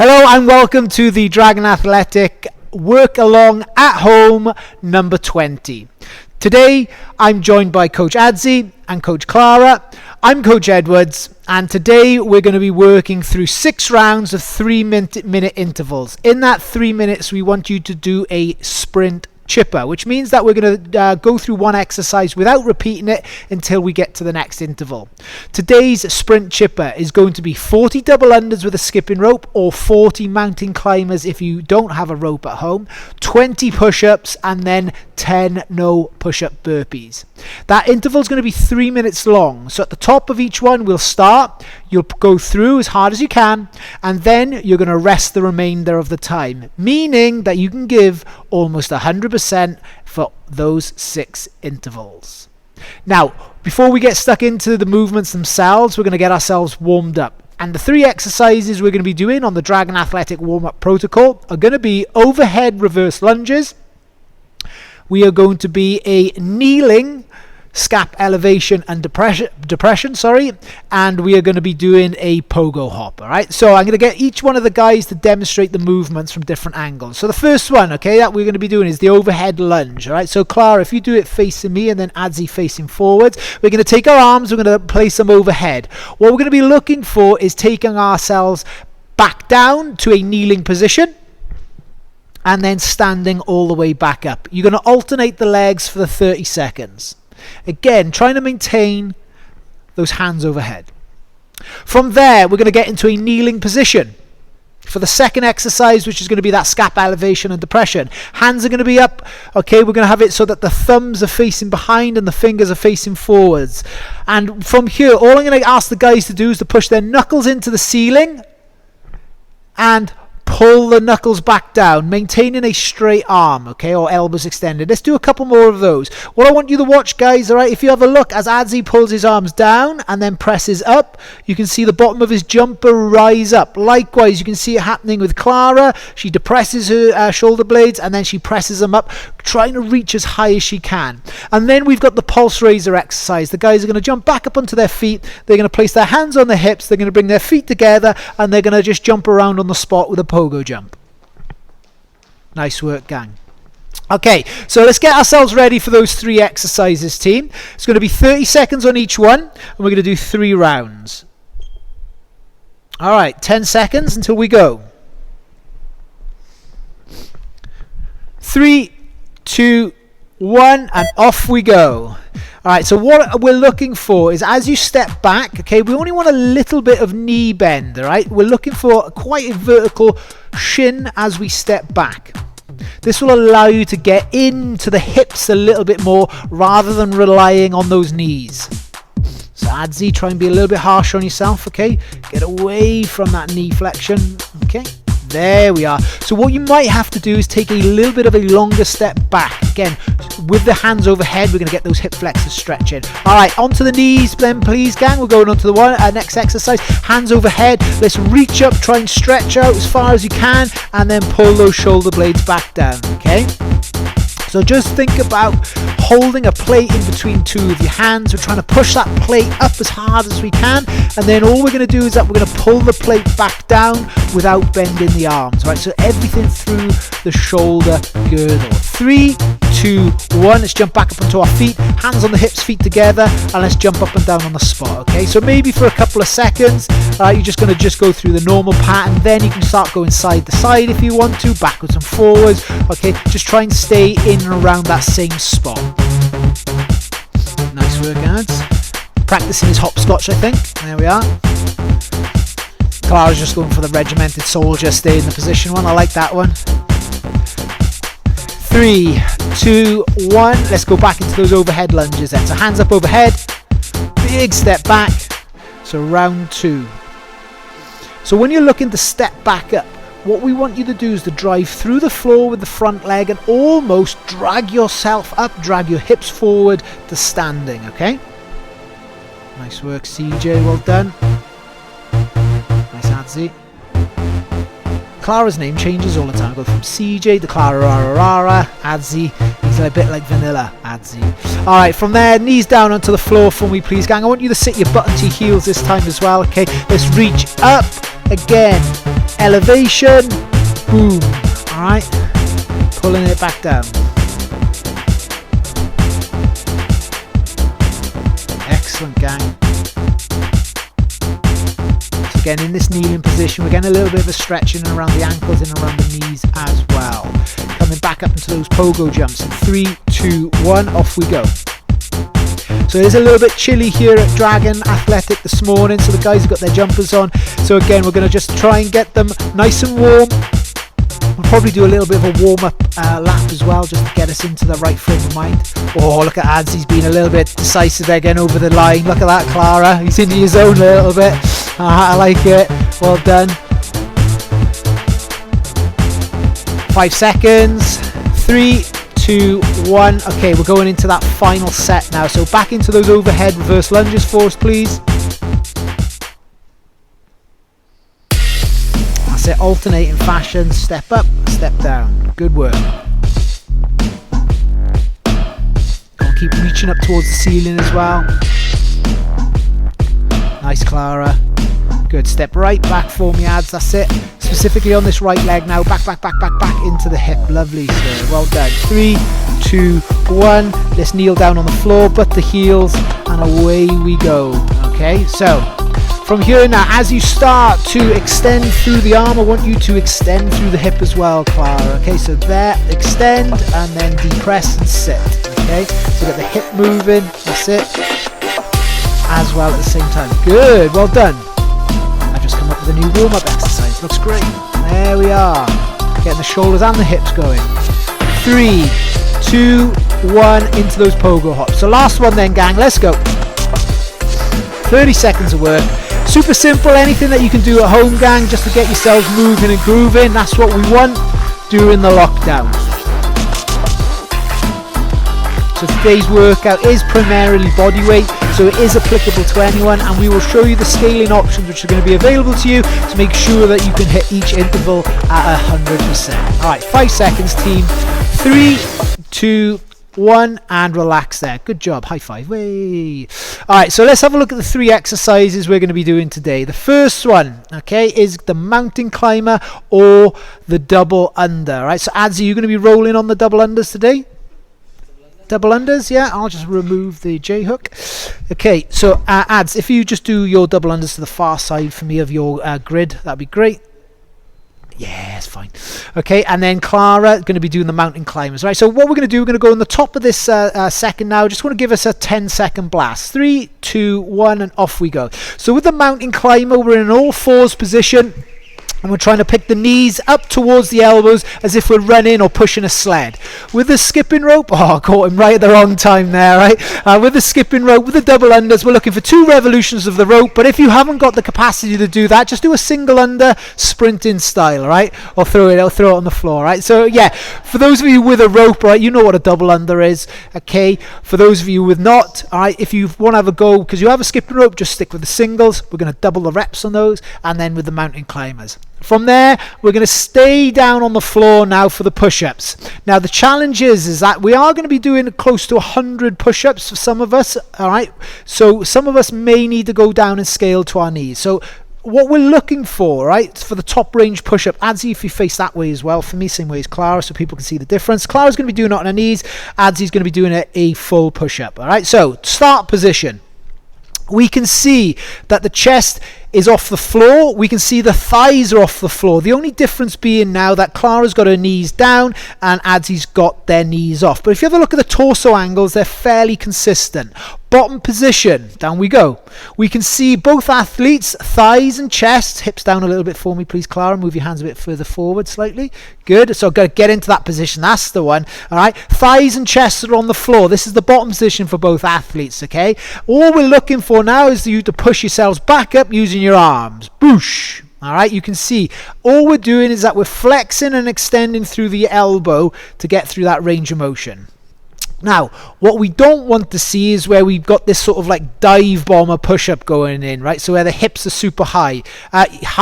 Hello and welcome to the Dragon Athletic Work Along at Home number 20. Today I'm joined by Coach Adzi and Coach Clara. I'm Coach Edwards, and today we're going to be working through 6 rounds of 3-minute intervals. In that 3 minutes we want you to do a sprint chipper, which means that we're going to go through one exercise without repeating it until we get to the next interval. Today's sprint chipper is going to be 40 double unders with a skipping rope or 40 mountain climbers if you don't have a rope at home, 20 push-ups, and then 10 no push-up burpees. That interval is going to be 3 minutes long. So at the top of each one we'll start, you'll go through as hard as you can, and then you're going to rest the remainder of the time, meaning that you can give almost 100% for those 6 intervals. Now, before we get stuck into the movements themselves, we're going to get ourselves warmed up. And the 3 exercises we're going to be doing on the Dragon Athletic warm-up protocol are going to be overhead reverse lunges. We are going to be a kneeling Scap elevation and depression, and we are going to be doing a Pogo Hop. Alright, so I'm going to get each one of the guys to demonstrate the movements from different angles. So the first one, okay, that we're going to be doing is the overhead lunge. Alright, so Clara, if you do it facing me and then Adzi facing forwards, we're going to take our arms, we're going to place them overhead. What we're going to be looking for is taking ourselves back down to a kneeling position and then standing all the way back up. You're going to alternate the legs for the 30 seconds. Again, trying to maintain those hands overhead. From there, we're going to get into a kneeling position for the second exercise, which is going to be that Scap elevation and depression. Hands are going to be up. Okay, we're going to have it so that the thumbs are facing behind and the fingers are facing forwards. And from here, all I'm going to ask the guys to do is to push their knuckles into the ceiling and pull the knuckles back down, maintaining a straight arm, okay, or elbows extended. Let's do a couple more of those. What I want you to watch, guys, all right, if you have a look as Adzi pulls his arms down and then presses up, you can see the bottom of his jumper rise up. Likewise, you can see it happening with Clara. She depresses her shoulder blades and then she presses them up, trying to reach as high as she can. And then we've got the pulse raiser exercise. The guys are going to jump back up onto their feet. They're going to place their hands on their hips. They're going to bring their feet together and they're going to just jump around on the spot with a Pogo jump. Nice work, gang. Okay, so let's get ourselves ready for those 3 exercises, team. It's going to be 30 seconds on each one, and we're going to do 3 rounds. All right, 10 seconds until we go. 3, 2, 1, and off we go. Alright, so what we're looking for is as you step back, okay, we only want a little bit of knee bend, alright? We're looking for quite a vertical shin as we step back. This will allow you to get into the hips a little bit more rather than relying on those knees. So Adzi, try and be a little bit harsher on yourself, okay? Get away from that knee flexion, okay? There we are. So what you might have to do is take a little bit of a longer step back. Again, with the hands overhead, we're going to get those hip flexors stretching. All right, onto the knees then, please, gang. We're going on to the next exercise. Hands overhead. Let's reach up, try and stretch out as far as you can, and then pull those shoulder blades back down, okay? So just think about holding a plate in between 2 of your hands. We're trying to push that plate up as hard as we can, and then all we're going to do is that we're going to pull the plate back down without bending the arms, right? So everything through the shoulder girdle. 3, 2, 1. Let's jump back up onto our feet, hands on the hips, feet together, and let's jump up and down on the spot, okay? So maybe for a couple of seconds, you're just going to go through the normal pattern. Then you can start going side to side if you want to, backwards and forwards, okay? Just try and stay in and around that same spot. Nice work, guys. Practicing his hopscotch, I think. There we are. Clara's just going for the regimented soldier, stay in the position one. I like that one. 3, 2, 1. Let's go back into those overhead lunges then. So hands up overhead, big step back. So round 2. So when you're looking to step back up, what we want you to do is to drive through the floor with the front leg and almost drag yourself up, drag your hips forward to standing, okay? Nice work, CJ, well done. Nice, Adzi. Clara's name changes all the time. Go from CJ to Clara, Adzi. He's a bit like vanilla, Adzi. Alright, from there, knees down onto the floor for me, please, gang. I want you to sit your butt onto your heels this time as well, okay? Let's reach up again. elevation, boom. All right, pulling it back down. Excellent, gang. So again, in this kneeling position, we're getting a little bit of a stretching around the ankles and around the knees as well. Coming back up into those pogo jumps in 3, 2, 1, off we go. So it is a little bit chilly here at Dragon Athletic this morning, so the guys have got their jumpers on. So again, we're going to just try and get them nice and warm. We'll probably do a little bit of a warm-up lap as well, just to get us into the right frame of mind. Oh, look at Ads, he's been a little bit decisive there, getting over the line. Look at that, Clara, he's into his own a little bit. I like it, well done. 5 seconds, 3, 2, 1. Okay, we're going into that final set now. So back into those overhead reverse lunges for us, please. That's it, alternating fashion. Step up, step down. Good work. Go on, keep reaching up towards the ceiling as well. Nice, Clara. Good. Step right back for me, Ads. That's it. Specifically on this right leg now. Back, back, back, back, back into the hip. Lovely, sir. Well done. 3, 2, 1. Let's kneel down on the floor, butt the heels, and away we go. Okay, so from here now, as you start to extend through the arm, I want you to extend through the hip as well, Clara. Okay, so there, extend, and then depress and sit. Okay, so get the hip moving. That's it. As well at the same time. Good. Well done. Come up with a new warm-up exercise. Looks great. There we are. Getting the shoulders and the hips going. 3, 2, 1 into those pogo hops. So last one then, gang. Let's go. 30 seconds of work. Super simple. Anything that you can do at home, gang, just to get yourselves moving and grooving. That's what we want during the lockdown. So today's workout is primarily body weight, so it is applicable to anyone, and we will show you the scaling options which are going to be available to you to make sure that you can hit each interval at 100%. Alright, 5 seconds, team. 3, 2, 1, and relax there. Good job. High five. Way. Alright, so let's have a look at the 3 exercises we're going to be doing today. The first one, okay, is the mountain climber or the double under. Alright, so Ads, are you going to be rolling on the double unders today? Double unders, yeah, I'll just remove the J hook. Okay, so Ads, if you just do your double unders to the far side for me of your grid, that'd be great. Yeah, it's fine. Okay, and then Clara going to be doing the mountain climbers. Right, so what we're going to do, we're going to go on the top of this second now. Just want to give us a 10-second blast. 3, 2, 1, and off we go. So with the mountain climber, we're in an all fours position. And we're trying to pick the knees up towards the elbows as if we're running or pushing a sled. With the skipping rope, oh, I caught him right at the wrong time there, right? With the skipping rope, with the double unders, we're looking for 2 revolutions of the rope. But if you haven't got the capacity to do that, just do a single under sprinting style, right? Or throw it on the floor, right? So yeah, for those of you with a rope, right, you know what a double under is, okay? For those of you with not, all right, if you want to have a go, because you have a skipping rope, just stick with the singles. We're going to double the reps on those, and then with the mountain climbers. From there, we're going to stay down on the floor now for the push-ups. Now, the challenge is that we are going to be doing close to 100 push-ups for some of us, all right? So some of us may need to go down and scale to our knees. So what we're looking for, right, for the top range push-up, Adsy, if you face that way as well, for me, same way as Clara, so people can see the difference. Clara's going to be doing it on her knees. Adsy's going to be doing a full push-up, all right? So, start position. We can see that the chest is off the floor. We can see the thighs are off the floor. The only difference being now that Clara's got her knees down and Adsy's got their knees off. But if you have a look at the torso angles, they're fairly consistent. Bottom position, down we go. We can see both athletes, thighs and chest. Hips down a little bit for me, please, Clara. Move your hands a bit further forward slightly. Good. So I've got to get into that position. That's the one. All right. Thighs and chest are on the floor. This is the bottom position for both athletes, okay? All we're looking for now is you to push yourselves back up using your arms. Boosh. All right, you can see all we're doing is that we're flexing and extending through the elbow to get through that range of motion. Now, what we don't want to see is where we've got this sort of like dive bomber push-up going in, right? So where the hips are super high.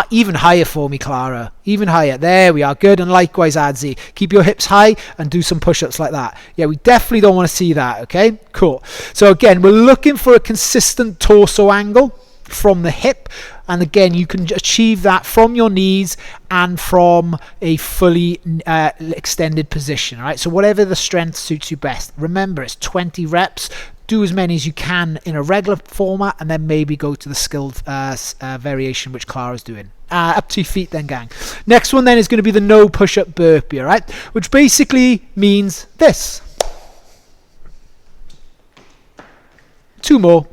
Even higher for me, Clara. Even higher. There we are. Good. And likewise, Adsy. Keep your hips high and do some push-ups like that. Yeah, we definitely don't want to see that, okay? Cool. So again, we're looking for a consistent torso angle. from the hip, and again you can achieve that from your knees and from a fully extended position. All right, so whatever the strength suits you best. Remember, it's 20 reps. Do as many as you can in a regular format, and then maybe go to the skilled variation which Clara's doing. Up to your feet then, gang. Next one then is going to be the no push-up burpee, all right, which basically means this. 2 more.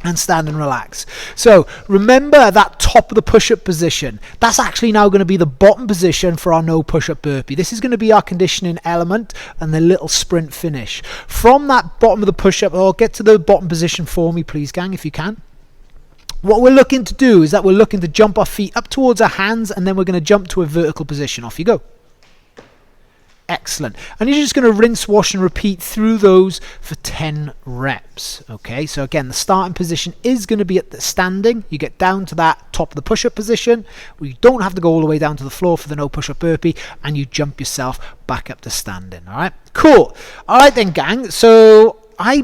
And stand and relax. So remember that top of the push-up position. That's actually now going to be the bottom position for our no push-up burpee. This is going to be our conditioning element and the little sprint finish. From that bottom of the push-up, get to the bottom position for me, please, gang, if you can. What we're looking to do is that we're looking to jump our feet up towards our hands, and then we're going to jump to a vertical position. Off you go. Excellent. And you're just going to rinse, wash and repeat through those for 10 reps. Okay, so again, the starting position is going to be at the standing. You get down to that top of the push-up position. You don't have to go all the way down to the floor for the no push-up burpee, and you jump yourself back up to standing. All right, cool. All right then, gang. So I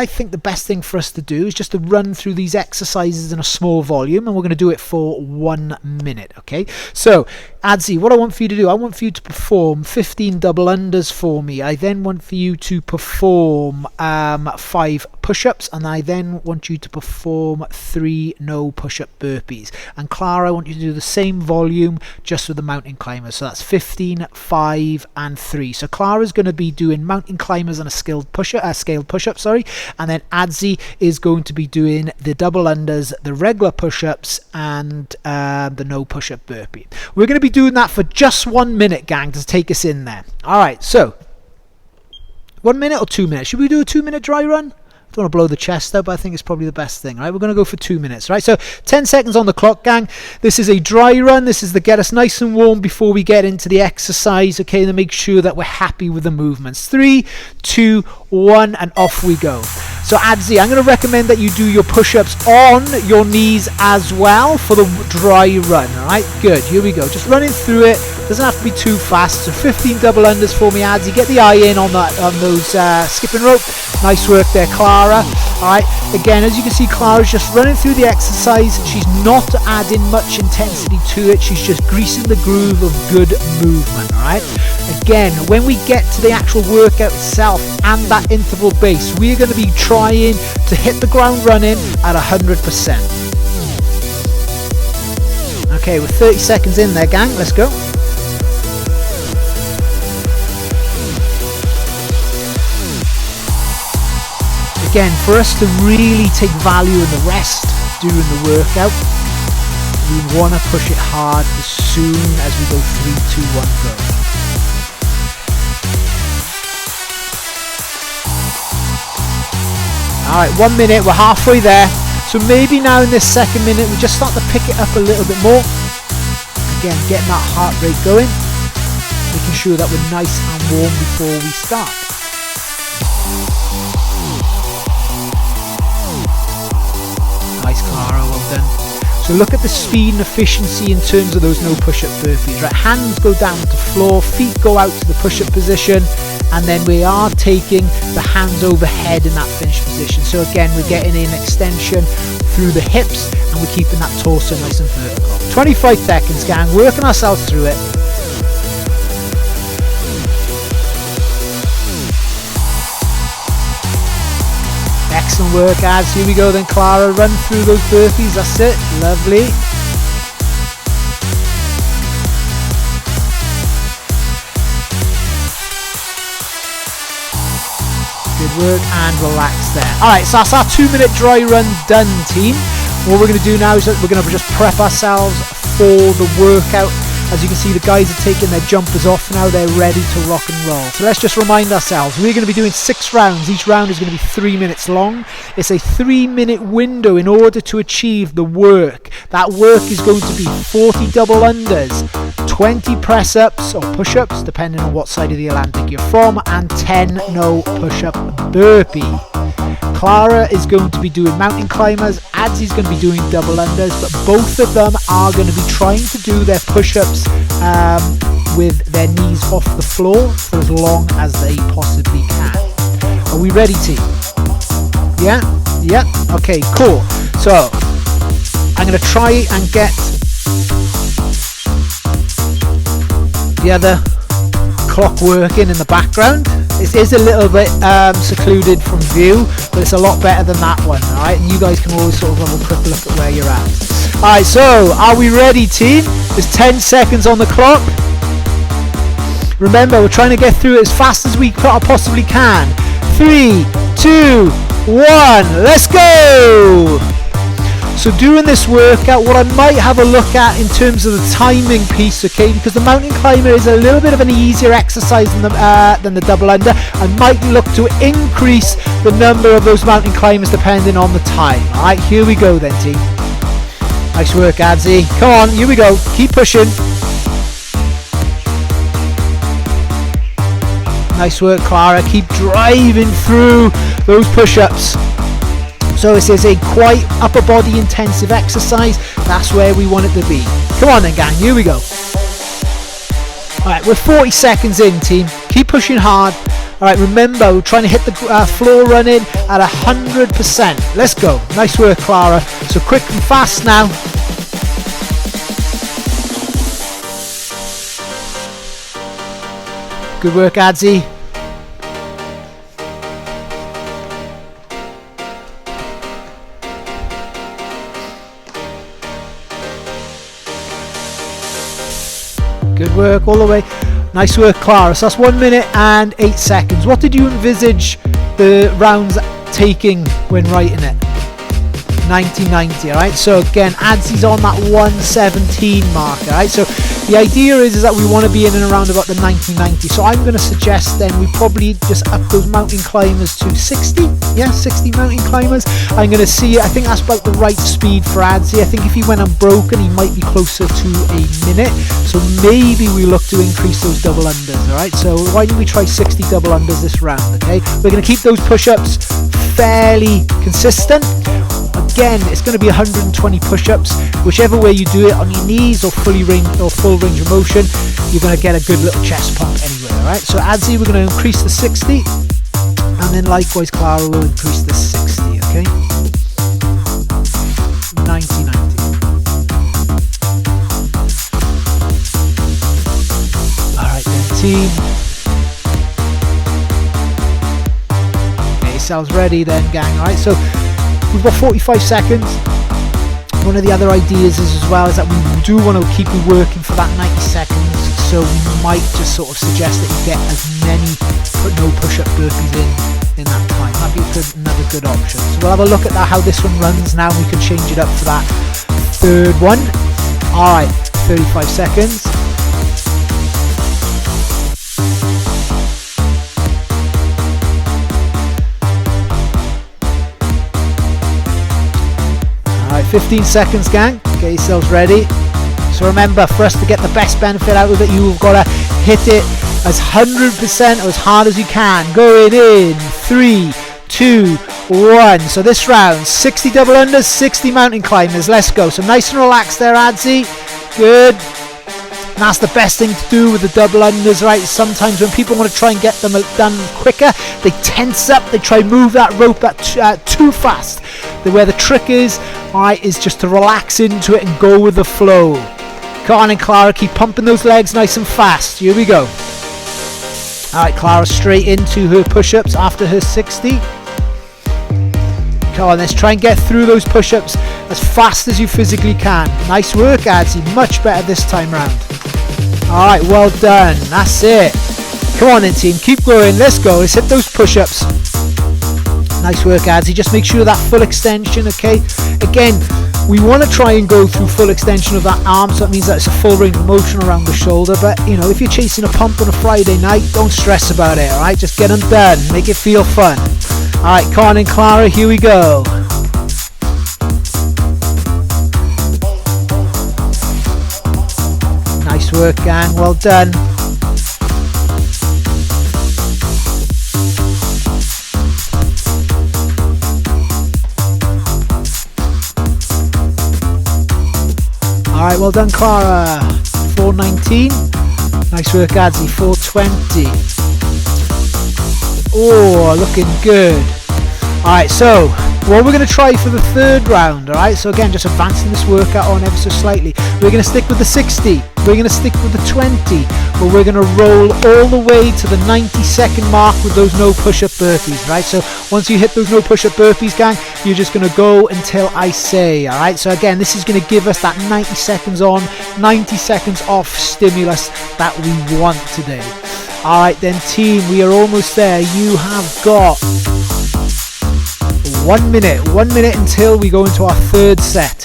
think the best thing for us to do is just to run through these exercises in a small volume, and we're going to do it for 1 minute. Okay, so Adzi, what I want for you to do, I want for you to perform 15 double unders for me. I then want for you to perform 5 push-ups, and I then want you to perform 3 no push-up burpees. And Clara, I want you to do the same volume just with the mountain climbers. So that's 15, 5 and 3. So Clara's going to be doing mountain climbers and a scaled push-up, and then Adzi is going to be doing the double unders, the regular push-ups and the no push-up burpee. We're going to be doing that for just 1 minute, gang, to take us in there. All right, so 1 minute or 2 minutes? Should we do a 2 minute dry run? I don't want to blow the chest out, but I think it's probably the best thing. All right, we're going to go for 2 minutes. Right, so 10 seconds on the clock, gang. This is a dry run. This is to get us nice and warm before we get into the exercise. Okay, to make sure that we're happy with the movements. 3, 2, 1, and off we go. So Adzi, I'm going to recommend that you do your push-ups on your knees as well for the dry run. All right, good. Here we go. Just running through it. Doesn't have to be too fast. So 15 double unders for me, Adzi. Get the eye in on those skipping rope. Nice work there, Clara. All right. Again, as you can see, Clara's just running through the exercise. She's not adding much intensity to it. She's just greasing the groove of good movement. All right. Again, when we get to the actual workout itself and that interval base, we're going to be trying to hit the ground running at 100%. Okay, we're 30 seconds in there, gang. Let's go. Again, for us to really take value in the rest during the workout, we want to push it hard as soon as we go 3, 2, 1, go. Alright, 1 minute, we're halfway there. So maybe now in this second minute, we just start to pick it up a little bit more. Again, getting that heart rate going. Making sure that we're nice and warm before we start. Nice, Clara, well done. So look at the speed and efficiency in terms of those no push-up burpees. Right, hands go down to floor, feet go out to the push-up position, and then we are taking the hands overhead in that finish position. So again, we're getting an extension through the hips, and we're keeping that torso nice and vertical. 25 seconds, gang, working ourselves through it. Excellent work, Ads. Here we go then, Clara. Run through those burpees. That's it. Lovely. Good work, and relax there. Alright, so that's our 2 minute dry run done, team. What we're going to do now is that we're going to just prep ourselves for the workout. As you can see, the guys are taking their jumpers off now. They're ready to rock and roll. So let's just remind ourselves, we're going to be doing 6 rounds. Each round is going to be 3 minutes long. It's a 3-minute window in order to achieve the work. That work is going to be 40 double unders, 20 press-ups or push-ups, depending on what side of the Atlantic you're from, and 10 no push-up burpee. Clara is going to be doing mountain climbers, Adzi's going to be doing double unders, but both of them are going to be trying to do their push-ups with their knees off the floor for as long as they possibly can. Are we ready, team? Yeah? Yeah? Okay, cool. So, I'm going to try and get the other clock working in the background. It is a little bit secluded from view, but it's a lot better than that one, alright? And you guys can always sort of have a quick look at where you're at. Alright, so, are we ready, team? There's 10 seconds on the clock. Remember, we're trying to get through it as fast as we possibly can. 3, 2, 1, let's go! So during this workout, what I might have a look at in terms of the timing piece, okay, because the mountain climber is a little bit of an easier exercise than the double under, I might look to increase the number of those mountain climbers depending on the time. Alright, here we go then, team. Nice work, Adzi. Come on, here we go. Keep pushing. Nice work, Clara. Keep driving through those push-ups. So this is a quite upper body intensive exercise. That's where we want it to be. Come on then, gang. Here we go. Alright, we're 40 seconds in, team. Keep pushing hard. Alright, remember, we're trying to hit the floor running at 100%. Let's go. Nice work, Clara. So quick and fast now. Good work, Adzi. Good work all the way. Nice work, Clara. So that's 1 minute and 8 seconds. What did you envisage the rounds taking when writing it? 90-90, alright? So again, Adzi's on that 117 mark, alright? So the idea is that we want to be in and around about the 90-90. So I'm going to suggest then we probably just up those mountain climbers to 60. Yeah, 60 mountain climbers. I'm going to see, I think that's about the right speed for Adzi. I think if he went unbroken, he might be closer to a minute. So maybe we look to increase those double unders, alright? So why don't we try 60 double unders this round, okay? We're going to keep those push-ups fairly consistent. Again, it's going to be 120 push-ups. Whichever way you do it, on your knees or full range of motion, you're going to get a good little chest pump anyway, alright? So Adzi, we're going to increase the 60, and then likewise Clara will increase the 60, okay? 90-90. Alright then, team. Okay, yourselves ready then, gang, alright? So we've got 45 seconds. One of the other ideas is as well is that we do want to keep you working for that 90 seconds, so we might just sort of suggest that you get as many no push-up burpees in that time. That'd be another good option. So we'll have a look at that, how this one runs now, and we can change it up for that third one. Alright, 35 seconds. Alright, 15 seconds, gang. Get yourselves ready. So remember, for us to get the best benefit out of it, you've got to hit it as 100% or as hard as you can. Going in 3, 2, 1. So this round, 60 double unders, 60 mountain climbers. Let's go. So nice and relaxed there, Adzi. Good. And that's the best thing to do with the double unders, right? Sometimes when people want to try and get them done quicker, they tense up, they try and move that rope too fast. Where the trick is, alright, is just to relax into it and go with the flow. Come on and Clara, keep pumping those legs nice and fast. Here we go. Alright, Clara straight into her push-ups after her 60. Come on, let's try and get through those push-ups as fast as you physically can. Nice work, Adzi. Much better this time round. Alright, well done. That's it. Come on then, team. Keep going. Let's go. Let's hit those push-ups. Nice work, Adzi. Just make sure that full extension, okay? Again, we want to try and go through full extension of that arm, so that means that it's a full range of motion around the shoulder. But, you know, if you're chasing a pump on a Friday night, don't stress about it, alright? Just get them done. Make it feel fun. Alright, come on in, Clara. Here we go. Nice work, gang. Well done. Alright, well done, Clara. 419. Nice work, Adzi. 420. Oh, looking good. Alright, so what we're going to try for the third round, alright, so again, just advancing this workout on ever so slightly. We're going to stick with the 60, we're going to stick with the 20, but we're going to roll all the way to the 90-second mark with those no push-up burpees, right? So once you hit those no push-up burpees, gang, you're just going to go until I say, alright? So again, this is going to give us that 90 seconds on, 90 seconds off stimulus that we want today. Alright then, team, we are almost there. You have got 1 minute until we go into our third set.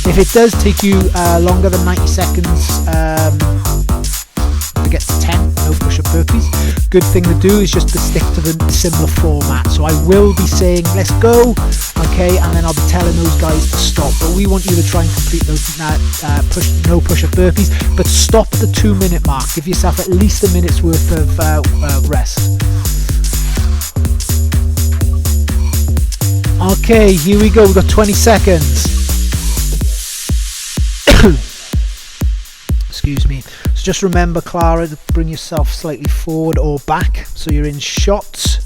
If it does take you longer than 90 seconds to get to 10 no push-up burpees, good thing to do is just to stick to the similar format. So I will be saying let's go, okay, and then I'll be telling those guys to stop, but we want you to try and complete those no push-up burpees, but stop at the 2 minute mark. Give yourself at least a minute's worth of rest. Okay, here we go. We've got 20 seconds. Excuse me. So just remember, Clara, to bring yourself slightly forward or back so you're in shots.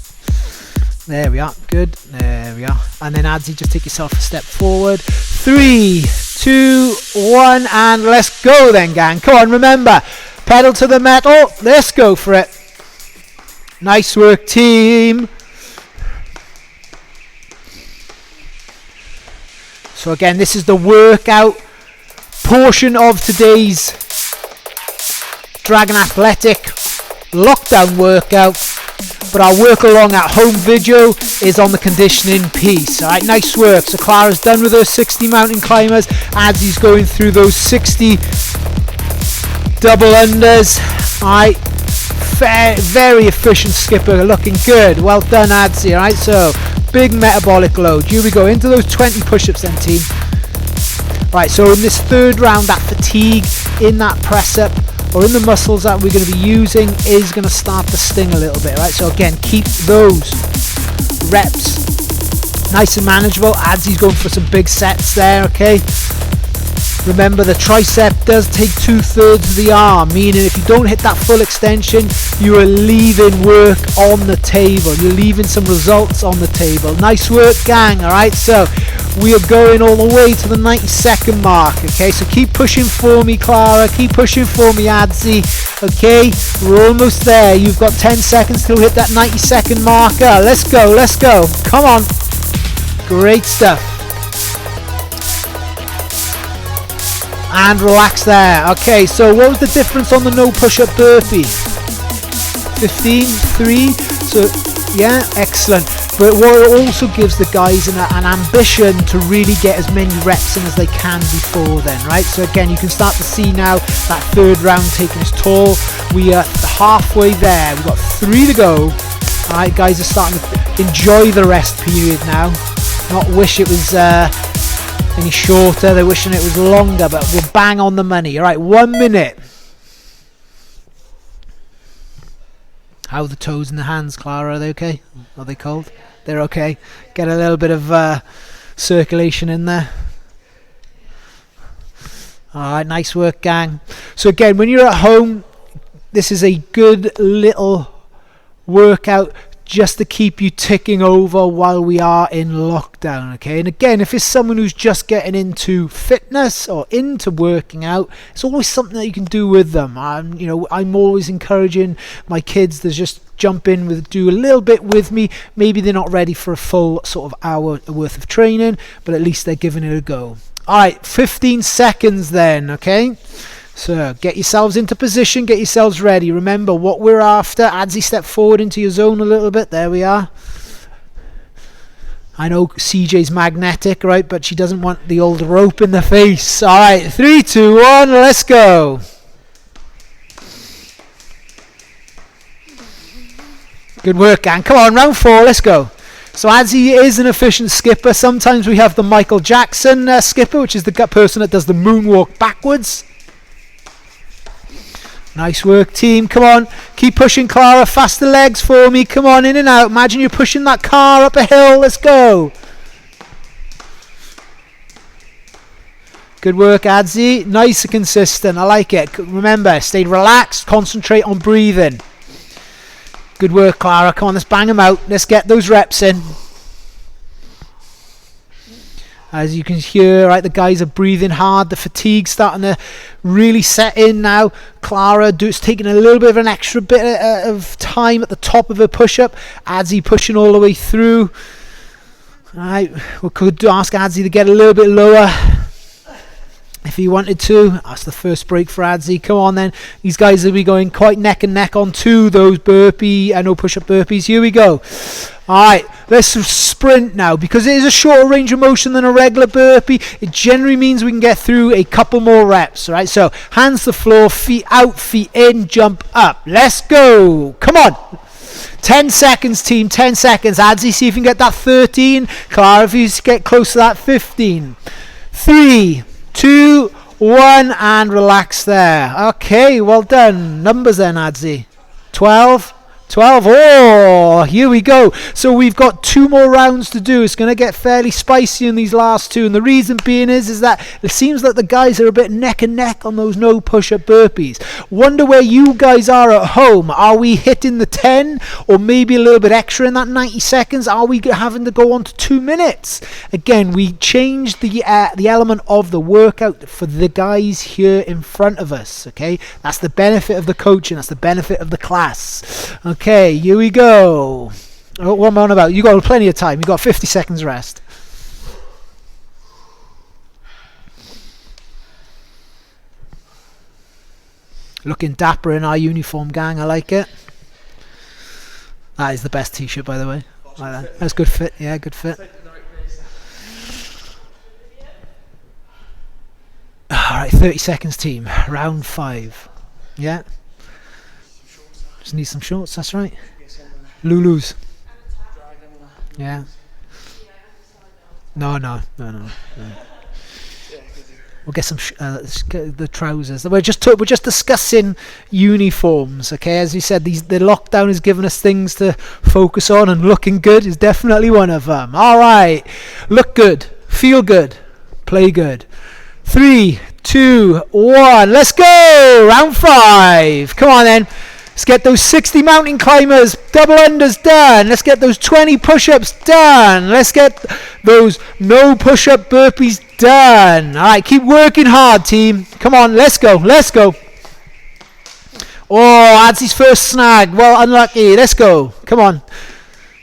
There we are. Good. There we are. And then Adzi, just take yourself a step forward. 3, 2, 1, and let's go then, gang. Come on, remember, pedal to the metal. Let's go for it. Nice work, team. So again, this is the workout portion of today's Dragon Athletic lockdown workout, but our work along at home video is on the conditioning piece. Alright, nice work. So Clara's done with her 60 mountain climbers, Adzi's going through those 60 double unders. Alright, very efficient skipper, looking good. Well done, Adzi. Alright, so big metabolic load. Here we go, into those 20 push-ups then, team. Right, so in this third round, that fatigue in that press up or in the muscles that we're going to be using is going to start to sting a little bit, right? So again, keep those reps nice and manageable. Adzi's going for some big sets there, okay? Remember, the tricep does take 2/3 of the arm, meaning if you don't hit that full extension, you are leaving work on the table. You're leaving some results on the table. Nice work, gang, alright? So we are going all the way to the 90-second mark, okay? So keep pushing for me, Clara. Keep pushing for me, Adzi, okay? We're almost there. You've got 10 seconds till we hit that 90-second marker. Let's go, let's go. Come on. Great stuff. And relax there. Okay, so what was the difference on the no push-up burpee? 15, 3. So yeah, excellent. But what it also gives the guys an ambition to really get as many reps in as they can before then, right? So again, you can start to see now that third round taking its toll. We are halfway there. We've got 3 to go. All right, guys are starting to enjoy the rest period now. Not wish it was any shorter. They're wishing it was longer, but we're bang on the money. All right, 1 minute. How are the toes and the hands, Clara? Are they okay? Are they cold? They're okay. Get a little bit of circulation in there. Alright, nice work, gang. So again, when you're at home, this is a good little workout just to keep you ticking over while we are in lockdown, okay? And again, if it's someone who's just getting into fitness or into working out, it's always something that you can do with them. I'm always encouraging my kids to just jump in with, do a little bit with me. Maybe they're not ready for a full sort of hour worth of training, but at least they're giving it a go. All right, 15 seconds then, okay? So get yourselves into position, get yourselves ready. Remember what we're after. Adzi, step forward into your zone a little bit. There we are. I know CJ's magnetic, right? But she doesn't want the old rope in the face. All right, 3, 2, 1, let's go. Good work, gang. Come on, round 4, let's go. So Adzi is an efficient skipper. Sometimes we have the Michael Jackson skipper, which is the person that does the moonwalk backwards. Nice work, team. Come on. Keep pushing, Clara. Faster legs for me. Come on, in and out. Imagine you're pushing that car up a hill. Let's go. Good work, Adzi. Nice and consistent. I like it. Remember, stay relaxed. Concentrate on breathing. Good work, Clara. Come on, let's bang them out. Let's get those reps in. As you can hear, right, the guys are breathing hard. The fatigue's starting to really set in now. Clara is taking a little bit of an extra bit of time at the top of her push-up. Adzi pushing all the way through. All right, we could ask Adzi to get a little bit lower if he wanted to. That's the first break for Adzi. Come on then. These guys will be going quite neck and neck on to those burpee, no push-up burpees. Here we go. Alright, let's sprint now. Because it is a shorter range of motion than a regular burpee, it generally means we can get through a couple more reps. Alright, so hands to the floor, feet out, feet in, jump up. Let's go. Come on. 10 seconds, team. 10 seconds. Adzi, see if you can get that 13. Clara, if you get close to that 15. 3, 2, 1, and relax there. Okay, well done. Numbers then, Adzi. 12. 12. Oh, here we go. So we've got 2 more rounds to do. It's going to get fairly spicy in these last 2. And the reason being is that it seems like the guys are a bit neck and neck on those no push-up burpees. Wonder where you guys are at home. Are we hitting the 10 or maybe a little bit extra in that 90 seconds? Are we having to go on to 2 minutes? Again, we changed the element of the workout for the guys here in front of us. Okay, that's the benefit of the coaching. That's the benefit of the class. Okay, here we go. Oh, what am I on about? You got plenty of time. You got 50 seconds rest. Looking dapper in our uniform, gang. I like it. That is the best t-shirt, by the way. Like that. That's good fit. Yeah, good fit. Alright, 30 seconds, team. Round 5. Yeah. Just need some shorts, that's right. Lulu's. Yeah. No. We'll get some the trousers. We're just discussing uniforms, okay? As we said, the lockdown has given us things to focus on, and looking good is definitely one of them. All right, look good, feel good, play good. 3, 2, 1. Let's go. Round 5. Come on then. Let's get those 60 mountain climbers, double unders done. Let's get those 20 push-ups done. Let's get those no push-up burpees done. All right, keep working hard, team. Come on, let's go. Let's go. Oh, Adzi's first snag. Well, unlucky. Let's go. Come on.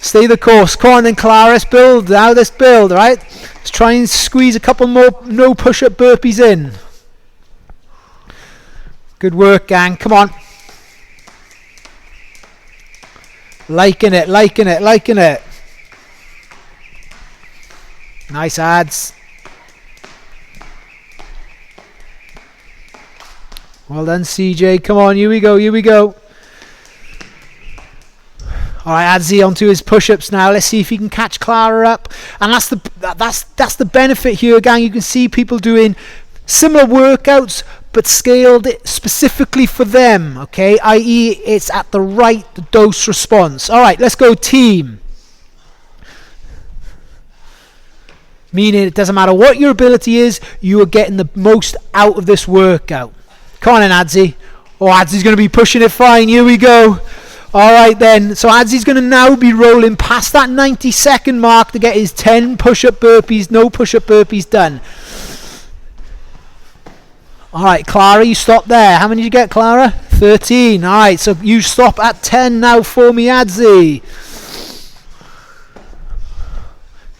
Stay the course. Come on then, Clara. Let's build. Now let's build, all right? Let's try and squeeze a couple more no push-up burpees in. Good work, gang. Come on. Liking it. Nice ads. Well done, CJ. Come on, here we go. Alright, Adzi onto his push-ups now. Let's see if he can catch Clara up. And that's the benefit here, gang. You can see people doing similar workouts, but scaled it specifically for them, okay? I.e., it's at the right dose response. All right, let's go, team. Meaning it doesn't matter what your ability is, you are getting the most out of this workout. Come on in, Adzi. Oh, Adzi's going to be pushing it fine. Here we go. All right, then. So Adzi's going to now be rolling past that 90-second mark to get his 10 push-up burpees, no push-up burpees done. Alright, Clara, you stop there. How many did you get, Clara? 13. Alright, so you stop at 10 now for me, Adzi.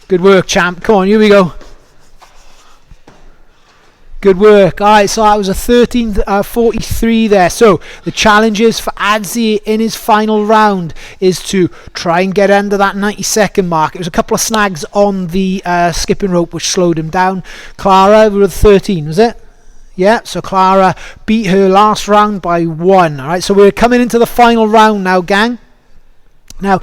Good work, champ. Come on, here we go. Good work. Alright, so that was a 13:43 there. So the challenge is for Adzi in his final round is to try and get under that 90-second mark. It was a couple of snags on the skipping rope which slowed him down. Clara, we were 13, was it? Yeah, so Clara beat her last round by 1. Alright, so we're coming into the final round now, gang. Now,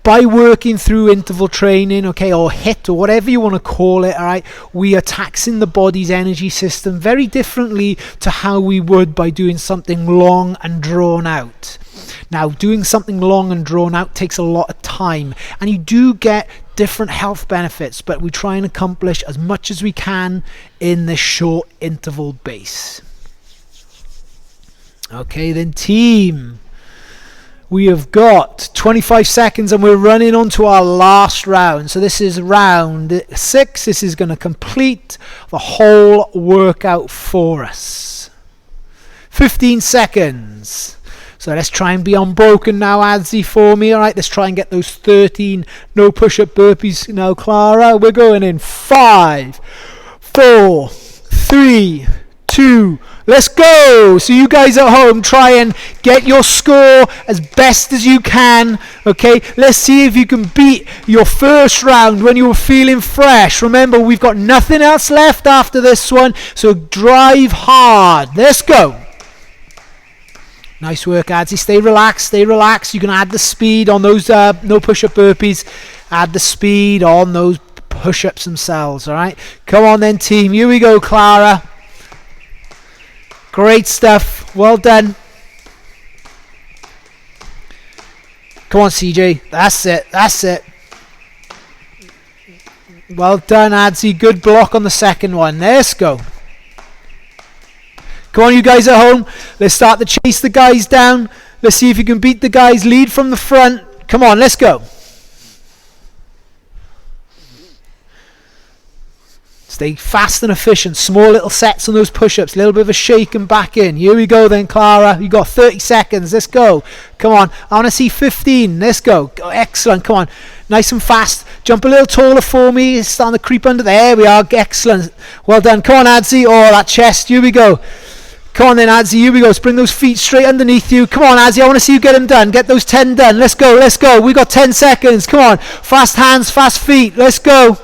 by working through interval training, okay, or HIIT or whatever you want to call it, all right, we are taxing the body's energy system very differently to how we would by doing something long and drawn out. Now, doing something long and drawn out takes a lot of time, and you do get different health benefits, but we try and accomplish as much as we can in this short interval base. Okay, then team, we have got 25 seconds and we're running on to our last round. So this is round 6. This is going to complete the whole workout for us. 15 seconds. So let's try and be unbroken now, Adzi, for me. All right, let's try and get those 13 no push-up burpees now, Clara. We're going in 5, 4, 3, 2, let's go. So you guys at home, try and get your score as best as you can. Okay, let's see if you can beat your first round when you were feeling fresh. Remember, we've got nothing else left after this one, so drive hard. Let's go. Nice work, Adzi. Stay relaxed, stay relaxed. You can add the speed on those no push-up burpees. Add the speed on those push-ups themselves, all right? Come on then, team. Here we go, Clara. Great stuff. Well done. Come on, CJ. That's it. That's it. Well done, Adzi. Good block on the second one. Let's go. Come on, you guys at home. Let's start to chase the guys down. Let's see if you can beat the guys. Lead from the front. Come on, let's go. Stay fast and efficient. Small little sets on those push-ups. A little bit of a shake and back in. Here we go then, Clara. You got 30 seconds. Let's go. Come on. I want to see 15. Let's go. Excellent. Come on. Nice and fast. Jump a little taller for me. It's starting to creep under. There we are. Excellent. Well done. Come on, Adzi. Oh, that chest. Here we go. Come on then, Adzi. Here we go. Let's bring those feet straight underneath you. Come on, Adzi. I want to see you get them done. Get those 10 done. Let's go. Let's go. We got 10 seconds. Come on. Fast hands, fast feet. Let's go.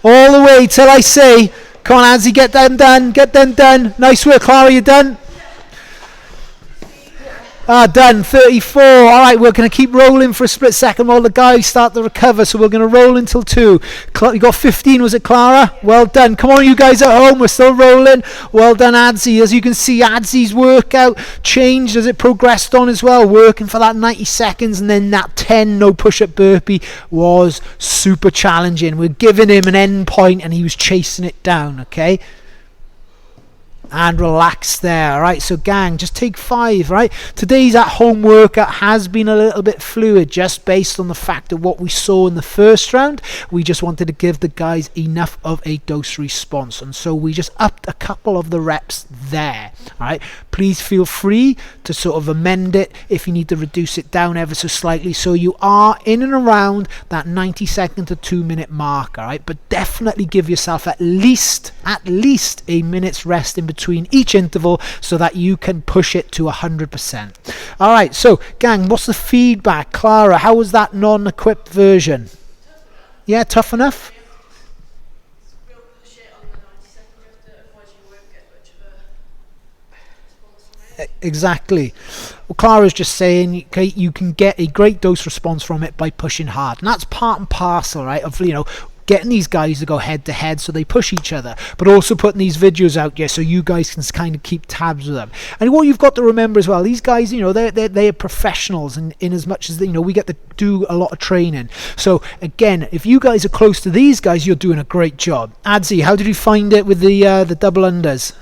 All the way till I say, come on, Adzi, get them done. Get them done. Nice work, Clara. You done? Done. 34. All right, we're going to keep rolling for a split second while the guys start to recover. So we're going to roll until 2. You got 15, was it, Clara? Well done. Come on, you guys at home. We're still rolling. Well done, Adzi. As you can see, Adzi's workout changed as it progressed on as well, working for that 90 seconds. And then that 10 no push-up burpee was super challenging. We're giving him an end point and he was chasing it down, okay? And relax there. All right, so gang, just take 5. Right, today's at home workout has been a little bit fluid just based on the fact of what we saw in the first round. We just wanted to give the guys enough of a dose response, and so we just upped a couple of the reps there. All right, please feel free to sort of amend it if you need to reduce it down ever so slightly, so you are in and around that 90-second to 2-minute mark. All right, but definitely give yourself at least a minute's rest in between each interval so that you can push it to 100%. All right, so gang, what's the feedback? Clara, how was that non-equipped version? Yeah, tough enough? Exactly. Well, Clara's just saying, okay, you can get a great dose response from it by pushing hard, and that's part and parcel, right, of, you know, getting these guys to go head to head so they push each other, but also putting these videos out so you guys can kind of keep tabs with them. And what you've got to remember as well, these guys, you know, they're professionals in as much as, you know, we get to do a lot of training. So again, if you guys are close to these guys, you're doing a great job. Adzi, how did you find it with the double unders?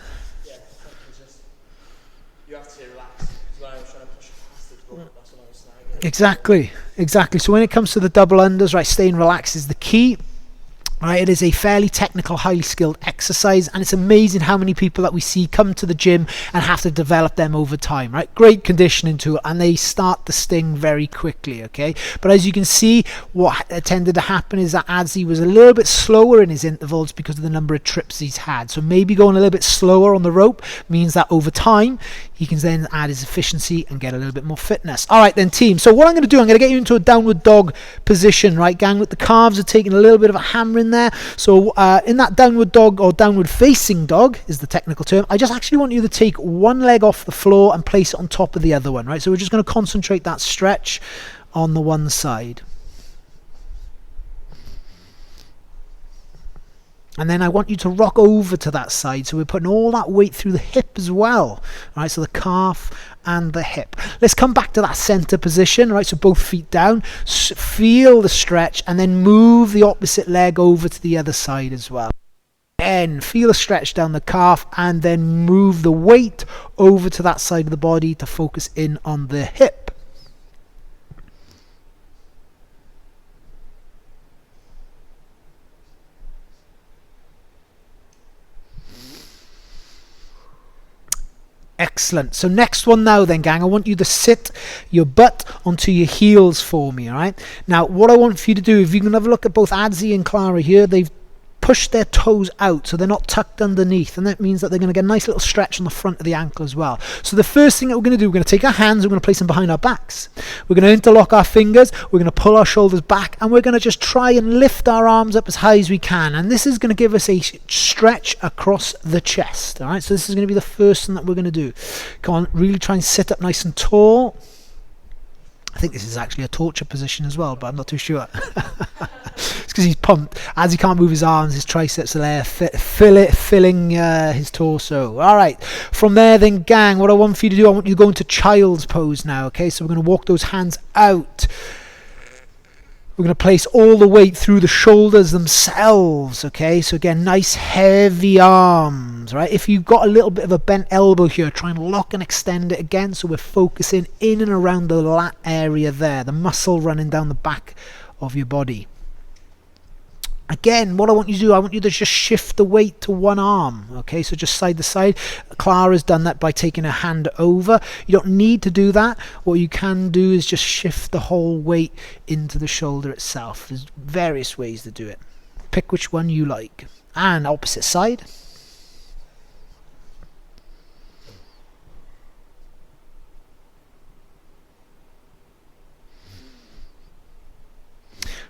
Exactly. So when it comes to the double unders, right, staying relaxed is the key. Right, it is a fairly technical, highly skilled exercise, and it's amazing how many people that we see come to the gym and have to develop them over time. Right, great conditioning to it, and they start to sting very quickly. Okay, but as you can see, what tended to happen is that Adzi was a little bit slower in his intervals because of the number of trips he's had. So maybe going a little bit slower on the rope means that over time he can then add his efficiency and get a little bit more fitness. All right then, team. So what I'm going to do, I'm going to get you into a downward dog position, right, gang? With the calves are taking a little bit of a hammering there. So in that downward dog, or downward facing dog is the technical term, I just actually want you to take one leg off the floor and place it on top of the other one, right? So we're just going to concentrate that stretch on the one side. And then I want you to rock over to that side. So we're putting all that weight through the hip as well. All right, so the calf and the hip. Let's come back to that center position. All right, so both feet down. Feel the stretch and then move the opposite leg over to the other side as well. Again, feel a stretch down the calf and then move the weight over to that side of the body to focus in on the hip. Excellent. So next one now then, gang, I want you to sit your butt onto your heels for me, all right? Now, what I want for you to do, if you can have a look at both Adzi and Clara here, they've pushed their toes out, so they're not tucked underneath, and that means that they're going to get a nice little stretch on the front of the ankle as well. So the first thing that we're going to do, we're going to take our hands, we're going to place them behind our backs. We're going to interlock our fingers, we're going to pull our shoulders back, and we're going to just try and lift our arms up as high as we can. And this is going to give us a stretch across the chest. All right, so this is going to be the first thing that we're going to do. Come on, really try and sit up nice and tall. I think this is actually a torture position as well, but I'm not too sure. It's because he's pumped. As he can't move his arms, his triceps are there, filling his torso. All right. From there then, gang, what I want for you to do, I want you to go into child's pose now, okay? So we're going to walk those hands out. We're going to place all the weight through the shoulders themselves, okay? So again, nice heavy arms, right? If you've got a little bit of a bent elbow here, try and lock and extend it again, so we're focusing in and around the lat area there, the muscle running down the back of your body. Again, what I want you to do, I want you to just shift the weight to one arm, okay? So just side to side. Clara's done that by taking her hand over. You don't need to do that. What you can do is just shift the whole weight into the shoulder itself. There's various ways to do it. Pick which one you like. And opposite side.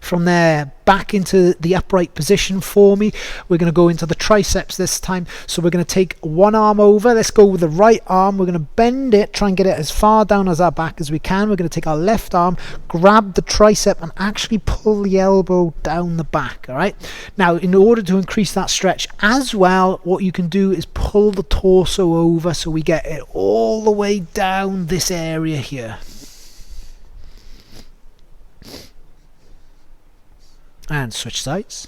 From there, back into the upright position for me. We're going to go into the triceps this time. So we're going to take one arm over. Let's go with the right arm. We're going to bend it, try and get it as far down as our back as we can. We're going to take our left arm, grab the tricep, and actually pull the elbow down the back. All right. Now, in order to increase that stretch as well, what you can do is pull the torso over so we get it all the way down this area here. And switch sides.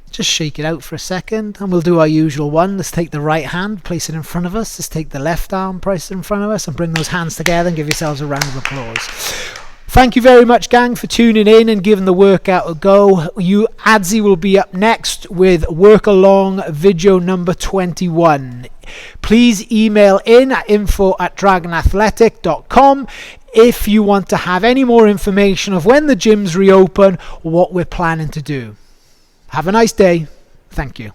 Just shake it out for a second and we'll do our usual one. Let's take the right hand, place it in front of us. Let's take the left arm, place it in front of us, and bring those hands together and give yourselves a round of applause. Thank you very much, gang, for tuning in and giving the workout a go. Adzi will be up next with Work Along video number 21. Please email in at info@dragonathletic.com if you want to have any more information of when the gyms reopen or what we're planning to do. Have a nice day. Thank you.